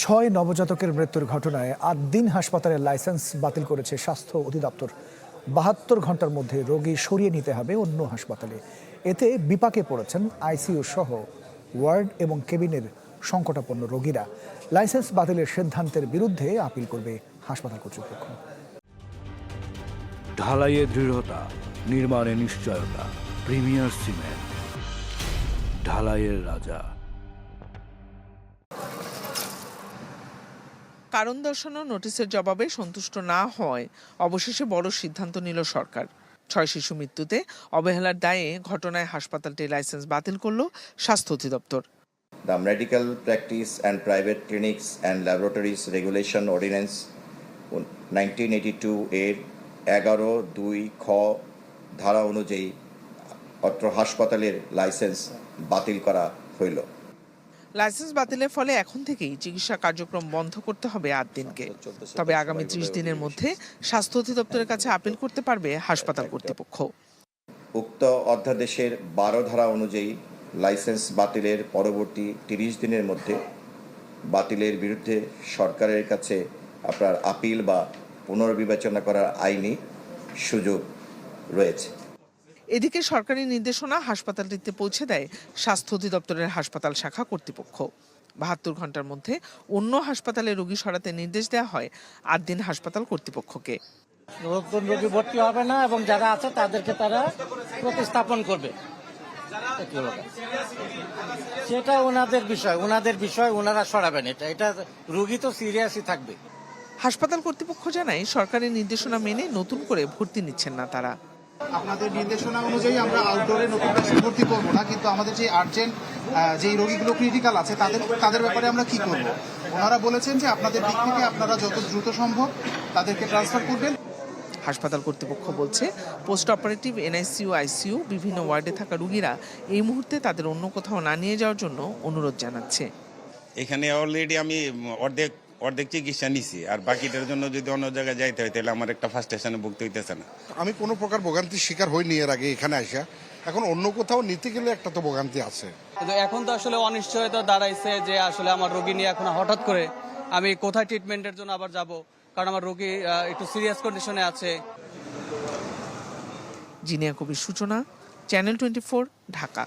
6 নবজাতকের মৃত্যুর ঘটনায় 8 দিন হাসপাতালের লাইসেন্স বাতিল করেছে স্বাস্থ্য অধিদপ্তর। 72 ঘন্টার মধ্যে রোগী সরিয়ে নিতে হবে অন্য হাসপাতালে। এতে বিপাকে পড়েছেন আইসিইউ সহ ওয়ার্ড এবং কেবিনের সংকটাপন্ন রোগীরা। লাইসেন্স বাতিলের সিদ্ধান্তের বিরুদ্ধে আপিল করবে হাসপাতাল কর্তৃপক্ষ। ঢালাইয়ে দৃঢ়তা, নির্মাণে নিশ্চয়তা, প্রিমিয়ার সিমেন্ট, ঢালাইয়ের রাজা। কারণ দর্শানো নোটিশের জবাবে সন্তুষ্ট না হওয়ায় অবশেষে বড় সিদ্ধান্ত নিল সরকার। 6 শিশু মৃত্যুতে অবহেলার দায়ে ঘটনায় হাসপাতালটির লাইসেন্স বাতিল করল স্বাস্থ্য অধিদপ্তর। The Medical Practice and Private Clinics and Laboratories Regulation Ordinance 1982 এর 11(2) খ ধারা অনুযায়ী অত্র হাসপাতালের লাইসেন্স বাতিল করা হইল। লাইসেন্স বাতিলের ফলে এখন থেকেই চিকিৎসা কার্যক্রম বন্ধ করতে হবে 8 দিনকে। তবে আগামী 30 দিনের মধ্যে স্বাস্থ্য অধিদপ্তরের কাছে আপিল করতে পারবে হাসপাতাল কর্তৃপক্ষ। উক্ত অধ্যাদেশের 12 ধারা অনুযায়ী লাইসেন্স বাতিলের পরবর্তী 30 দিনের মধ্যে বাতিলের বিরুদ্ধে সরকারের কাছে আপনার আপিল বা পুনর্বিবেচনা করার আইনি সুযোগ রয়েছে। এদিকে সরকারি নির্দেশনা হাসপাতালটিতে পৌঁছে দেয় স্বাস্থ্য অধিদপ্তরের হাসপাতাল শাখা কর্তৃপক্ষ। 72 ঘন্টার মধ্যে অন্য হাসপাতালে রোগী সরাতে নির্দেশ দেওয়া হয় 8 দিন হাসপাতাল কর্তৃপক্ষকে। নতুন রোগী ভর্তি হবে না এবং যারা আছে তাদেরকে তারা প্রতিস্থাপন করবে। সেটা ওনাদের বিষয় ওনারা সরাবেন। এটা রোগী তো সিরিয়াসই থাকবে। হাসপাতাল কর্তৃপক্ষ জানায় সরকারি নির্দেশনা মেনে নতুন করে ভর্তি নিচ্ছেন না তারা। আপনাদের নির্দেশনা অনুযায়ী আমরা আউটডোরে নতুন পেশেন্ট ভর্তি করবো না, কিন্তু আমাদের যে আর্জেন্ট যেই রোগীগুলো ক্রিটিক্যাল আছে তাদের ব্যাপারে আমরা কি করব? ওনারা বলেছেন যে আপনাদের দিক থেকে আপনারা যত দ্রুত সম্ভব তাদেরকে ট্রান্সফার করবেন। হাসপাতাল কর্তৃপক্ষ বলছে পোস্ট অপারেটিভ, এনআইসিইউ, আইসিইউ বিভিন্ন ওয়ার্ডে থাকা রোগীরা এই মুহূর্তে তাদের অন্য কোথাও না নিয়ে যাওয়ার জন্য অনুরোধ জানাচ্ছে। এখানে অলরেডি আমি অর্ধেক চিকিৎসা নিছি, আর বাকিটার জন্য যদি অন্য জায়গায় যাইতে হয় তাহলে আমার একটা ফার্স্ট স্টেশনে ভুগতে হইতেছে না। আমি কোনো প্রকার ভোগান্তির শিকার হইনি এর আগে এখানে আসা। এখন অন্য কোথাও নিতে গেলে একটা তো ভোগান্তি আছে। কিন্তু এখন তো আসলে অনিশ্চয়তা দাঁড়াইছে যে আসলে আমার রোগী নিয়ে এখন হঠাৎ করে আমি কোথায় ট্রিটমেন্টের জন্য আবার যাব, কারণ আমার রোগী একটু সিরিয়াস কন্ডিশনে আছে। জিনিয়া কবির সূচনা, চ্যানেল 24, ঢাকা।